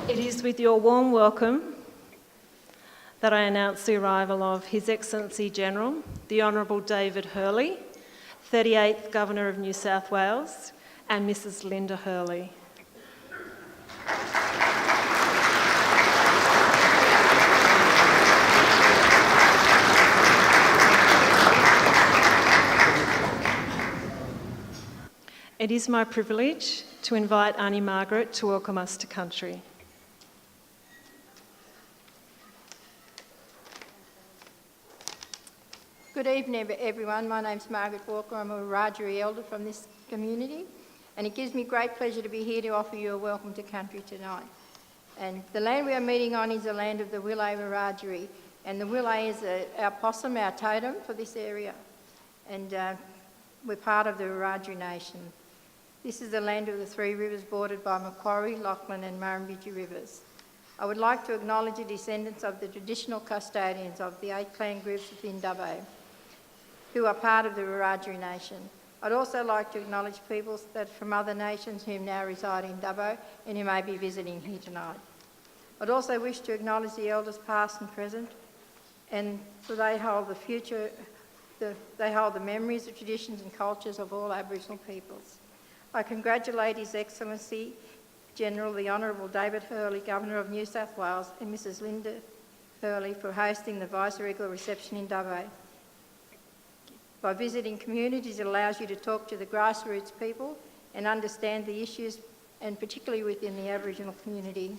It is with your warm welcome that I announce the arrival of His Excellency General, the Honourable David Hurley, 38th Governor of New South Wales, and Mrs. Linda Hurley. It is my privilege to invite Auntie Margaret to welcome us to country. Good evening, everyone. My name's Margaret Walker. I'm a Wiradjuri elder from this community, and it gives me great pleasure to be here to offer you a welcome to country tonight. And the land we are meeting on is the land of the Wilay Wiradjuri, and the Wilay is our possum, our totem for this area, and we're part of the Wiradjuri Nation. This is the land of the three rivers bordered by Macquarie, Lachlan and Murrumbidgee rivers. I would like to acknowledge the descendants of the traditional custodians of the 8 clan groups within Dubbo, who are part of the Wiradjuri Nation. I'd also like to acknowledge peoples that from other nations who now reside in Dubbo and who may be visiting here tonight. I'd also wish to acknowledge the elders past and present, and for they hold the future, they hold the memories, the traditions and cultures of all Aboriginal peoples. I congratulate His Excellency General the Honourable David Hurley, Governor of New South Wales, and Mrs. Linda Hurley for hosting the Vice-Regal Reception in Dubbo. By visiting communities, it allows you to talk to the grassroots people and understand the issues, and particularly within the Aboriginal community.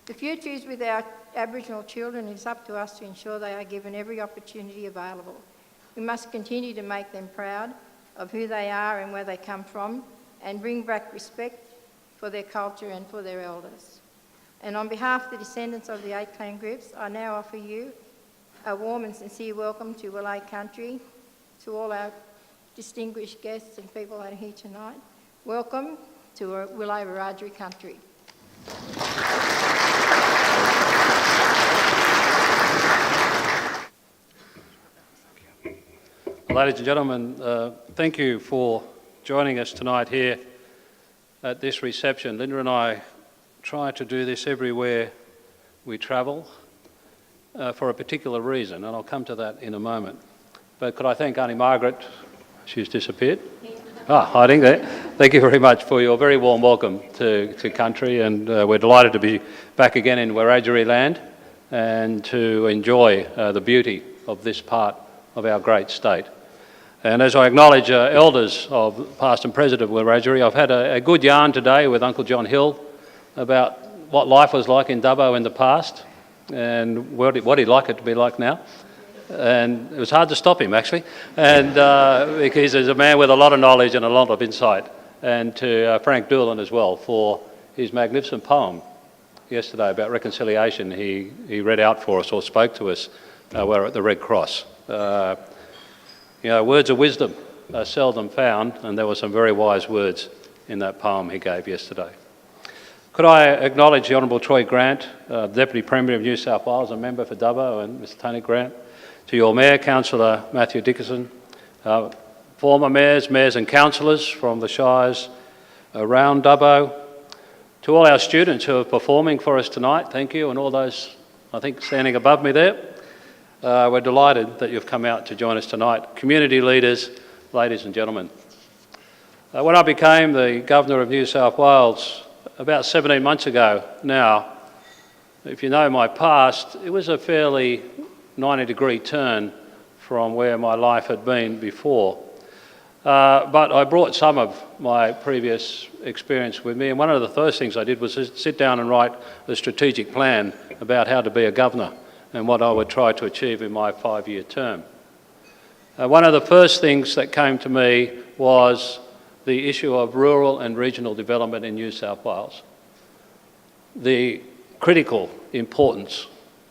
The future is with our Aboriginal children. It's up to us to ensure they are given every opportunity available. We must continue to make them proud of who they are and where they come from, and bring back respect for their culture and for their elders. And on behalf of the descendants of the 8 clan groups, I now offer you a warm and sincere welcome to Wilay country, to all our distinguished guests and people that are here tonight. Welcome to Wilay Wiradjuri country. Ladies and gentlemen, thank you for joining us tonight here at this reception. Linda and I try to do this everywhere we travel for a particular reason, and I'll come to that in a moment. But could I thank Auntie Margaret? She's disappeared. Hiding there. Thank you very much for your very warm welcome to country, and we're delighted to be back again in Wiradjuri land and to enjoy the beauty of this part of our great state. And as I acknowledge elders of past and present of Wiradjuri, I've had a good yarn today with Uncle John Hill about what life was like in Dubbo in the past and what he'd like it to be like now. And it was hard to stop him, actually, and because he's a man with a lot of knowledge and a lot of insight. And to Frank Doolan as well for his magnificent poem yesterday about reconciliation he read out for us or spoke to us. We're at the Red Cross. You know, words of wisdom are seldom found, and there were some very wise words in that poem he gave yesterday. Could I acknowledge the Honourable Troy Grant, Deputy Premier of New South Wales, a member for Dubbo, and Mr Tony Grant, to your Mayor, Councillor Matthew Dickinson, former mayors and councillors from the shires around Dubbo, to all our students who are performing for us tonight, thank you, and all those, I think, standing above me there. We're delighted that you've come out to join us tonight. Community leaders, ladies and gentlemen. When I became the Governor of New South Wales about 17 months ago now, if you know my past, it was a fairly 90-degree turn from where my life had been before. But I brought some of my previous experience with me, and one of the first things I did was sit down and write a strategic plan about how to be a governor and what I would try to achieve in my 5-year term. One of the first things that came to me was the issue of rural and regional development in New South Wales. The critical importance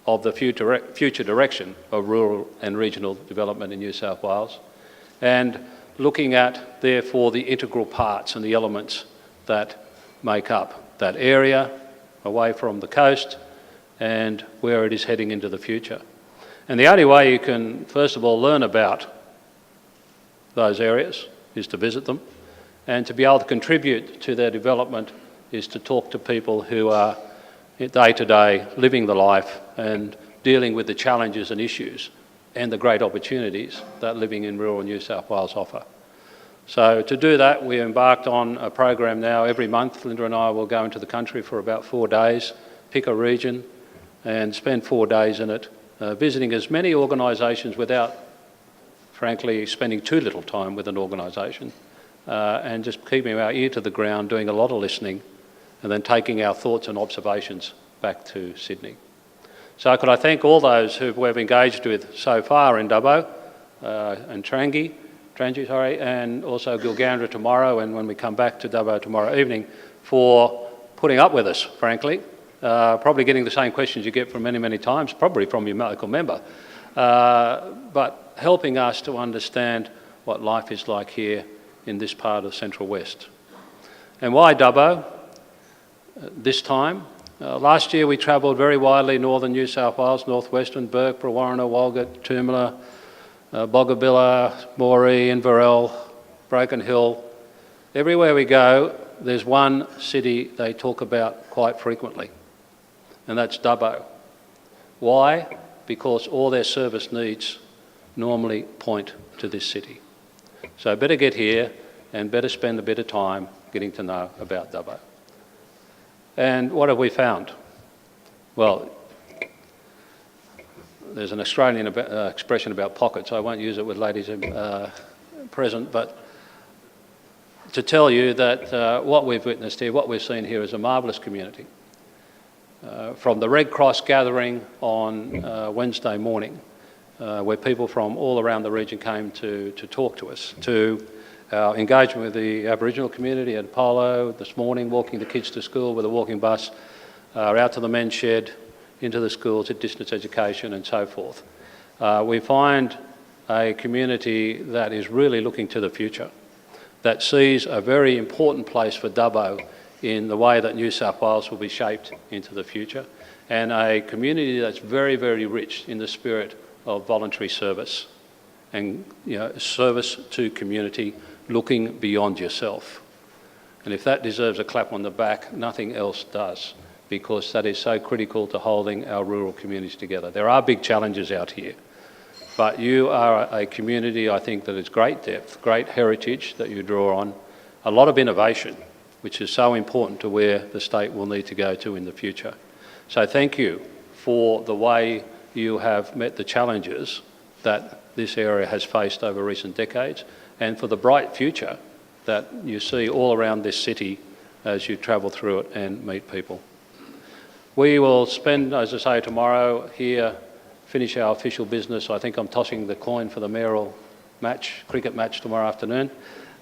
of the future direction of rural and regional development in New South Wales, and looking at, therefore, the integral parts and the elements that make up that area away from the coast and where it is heading into the future. And the only way you can, first of all, learn about those areas is to visit them And to be able to contribute to their development is to talk to people who are day to day living the life and dealing with the challenges and issues and the great opportunities that living in rural New South Wales offer. So to do that, we embarked on a program now. Every month, Linda and I will go into the country for about 4 days, pick a region and spend 4 days in it, visiting as many organisations without, frankly, spending too little time with an organisation, and just keeping our ear to the ground, doing a lot of listening, and then taking our thoughts and observations back to Sydney. So could I thank all those who we've engaged with so far in Dubbo and Trangie, and also Gilgandra tomorrow, and when we come back to Dubbo tomorrow evening, for putting up with us, frankly. Probably getting the same questions you get from many, many times, probably from your local member, but helping us to understand what life is like here in this part of Central West. And why Dubbo this time? Last year we travelled very widely, northern New South Wales, northwestern, Bourke, Brewarrina, Walgett, Toomela, Boggabilla, Moree, Inverell, Broken Hill. Everywhere we go, there's one city they talk about quite frequently, and that's Dubbo. Why? Because all their service needs normally point to this city. So better get here and better spend a bit of time getting to know about Dubbo. And what have we found? Well, there's an Australian expression about pockets. I won't use it with ladies present, but to tell you that what we've witnessed here, what we've seen here is a marvellous community. From the Red Cross gathering on Wednesday morning, where people from all around the region came to talk to us, to our engagement with the Aboriginal community at Polo this morning, walking the kids to school with a walking bus, out to the men's shed, into the schools, at distance education and so forth. We find a community that is really looking to the future, that sees a very important place for Dubbo in the way that New South Wales will be shaped into the future, and a community that's very, very rich in the spirit of voluntary service and service to community, looking beyond yourself. And if that deserves a clap on the back, nothing else does, because that is so critical to holding our rural communities together. There are big challenges out here, but you are a community, I think, that is great depth, great heritage that you draw on, a lot of innovation, which is so important to where the state will need to go to in the future. So thank you for the way you have met the challenges that this area has faced over recent decades, and for the bright future that you see all around this city as you travel through it and meet people. We will spend, as I say, tomorrow here, finish our official business. I think I'm tossing the coin for the mayoral match, cricket match tomorrow afternoon.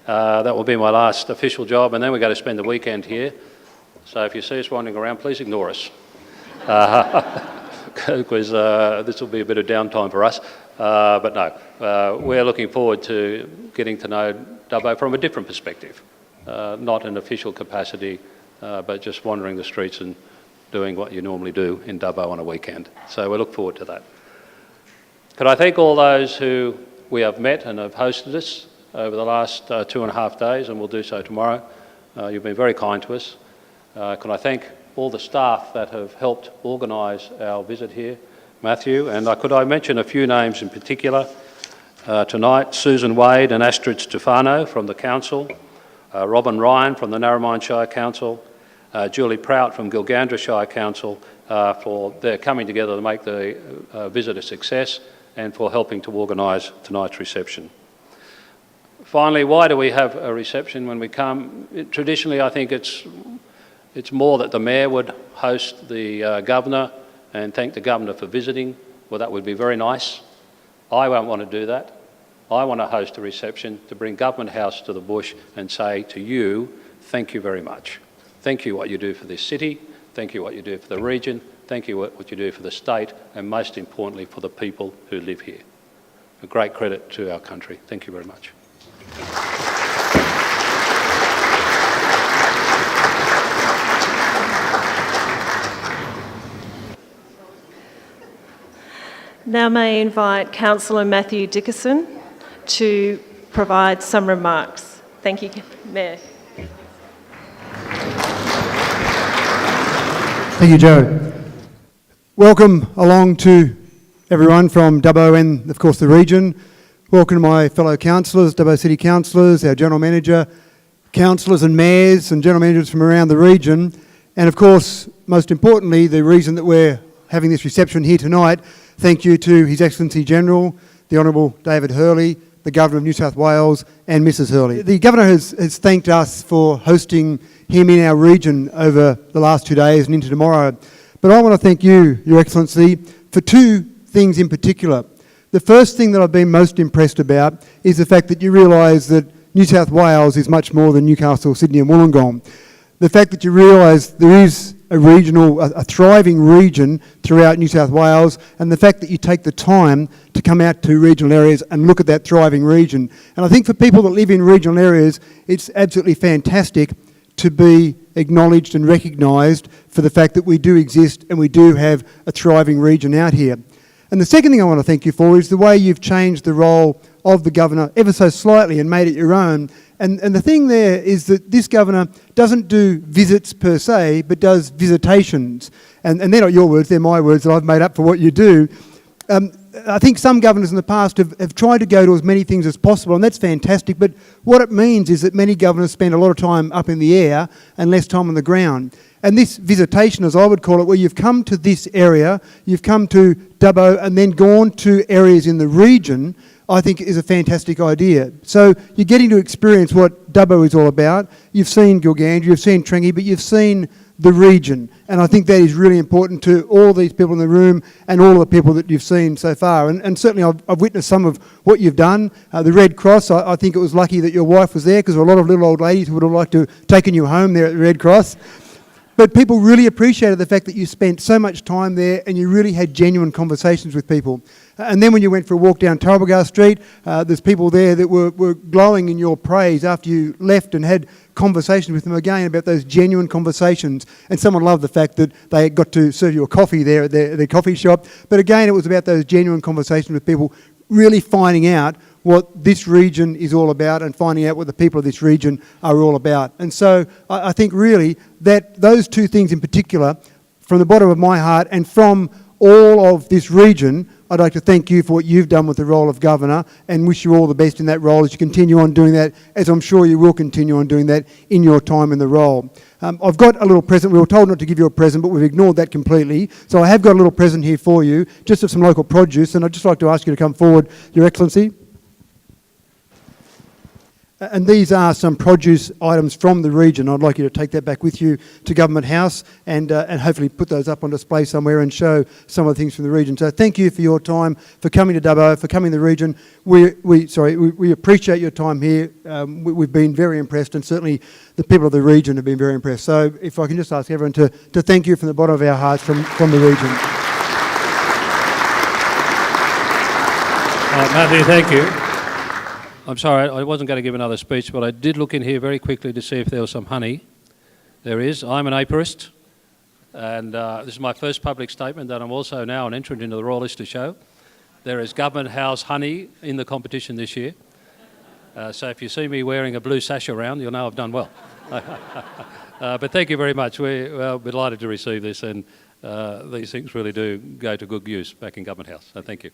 That will be my last official job, and then we're going to spend the weekend here. So if you see us wandering around, please ignore us, because this will be a bit of downtime for us. But no, we're looking forward to getting to know Dubbo from a different perspective, not an official capacity, but just wandering the streets and doing what you normally do in Dubbo on a weekend. So we look forward to that. Could I thank all those who we have met and have hosted us over the last 2.5 days, and we'll do so tomorrow. You've been very kind to us. Can I thank all the staff that have helped organise our visit here, Matthew, and could I mention a few names in particular tonight: Susan Wade and Astrid Stefano from the Council, Robin Ryan from the Narromine Shire Council, Julie Prout from Gilgandra Shire Council for their coming together to make the visit a success and for helping to organise tonight's reception. Finally, why do we have a reception when we come? Traditionally, I think it's more that the Mayor would host the Governor and thank the Governor for visiting. Well, that would be very nice. I won't want to do that. I want to host a reception to bring Government House to the bush and say to you, thank you very much. Thank you what you do for this city. Thank you what you do for the region. Thank you what you do for the state, and most importantly for the people who live here. A great credit to our country. Thank you very much. Now may I invite Councillor Matthew Dickerson to provide some remarks. Thank you, Mayor. Thank you, Joe. Welcome along to everyone from Dubbo and, of course, the region. Welcome to my fellow councillors, Dubbo City councillors, our General Manager, councillors and mayors and General Managers from around the region. And, of course, most importantly, the reason that we're having this reception here tonight, thank you to His Excellency General, the Honourable David Hurley, the Governor of New South Wales and Mrs Hurley. The Governor has thanked us for hosting him in our region over the last 2 days and into tomorrow. But I want to thank you, Your Excellency, for two things in particular. The first thing that I've been most impressed about is the fact that you realise that New South Wales is much more than Newcastle, Sydney and Wollongong. The fact that you realise there is a thriving region throughout New South Wales, and the fact that you take the time to come out to regional areas and look at that thriving region. And I think for people that live in regional areas, it's absolutely fantastic to be acknowledged and recognised for the fact that we do exist and we do have a thriving region out here. And the second thing I want to thank you for is the way you've changed the role of the Governor ever so slightly and made it your own. And the thing there is that this Governor doesn't do visits per se, but does visitations. And they're not your words, they're my words that I've made up for what you do. I think some governors in the past have tried to go to as many things as possible, and that's fantastic, but what it means is that many governors spend a lot of time up in the air and less time on the ground. And this visitation, as I would call it, where you've come to this area, you've come to Dubbo and then gone to areas in the region, I think is a fantastic idea. So you're getting to experience what Dubbo is all about. You've seen Gilgandra, you've seen Trengi, but you've seen the region. And I think that is really important to all these people in the room and all of the people that you've seen so far. And certainly I've witnessed some of what you've done. The Red Cross, I think it was lucky that your wife was there, because there were a lot of little old ladies who would have liked to have taken you home there at the Red Cross. But people really appreciated the fact that you spent so much time there and you really had genuine conversations with people. And then when you went for a walk down Turrigalgar Street, there's people there that were glowing in your praise after you left and had conversations with them again about those genuine conversations. And someone loved the fact that they got to serve you a coffee there at their coffee shop. But again, it was about those genuine conversations with people really finding out what this region is all about and finding out what the people of this region are all about. And so I think really that those two things in particular, from the bottom of my heart and from all of this region, I'd like to thank you for what you've done with the role of Governor and wish you all the best in that role as you continue on doing that, as I'm sure you will continue on doing that in your time in the role. I've got a little present. We were told not to give you a present, but we've ignored that completely. So I have got a little present here for you, just of some local produce, and I'd just like to ask you to come forward, Your Excellency. And these are some produce items from the region. I'd like you to take that back with you to Government House and hopefully put those up on display somewhere and show some of the things from the region. So thank you for your time, for coming to Dubbo, for coming to the region. We appreciate your time here. We've been very impressed, and certainly the people of the region have been very impressed. So if I can just ask everyone to thank you from the bottom of our hearts from the region. Matthew, thank you. I'm sorry, I wasn't going to give another speech, but I did look in here very quickly to see if there was some honey. There is. I'm an apiarist, and this is my first public statement that I'm also now an entrant into the Royal Oyster Show. There is Government House honey in the competition this year. So if you see me wearing a blue sash around, you'll know I've done well. But thank you very much. We're delighted to receive this, and these things really do go to good use back in Government House. So thank you.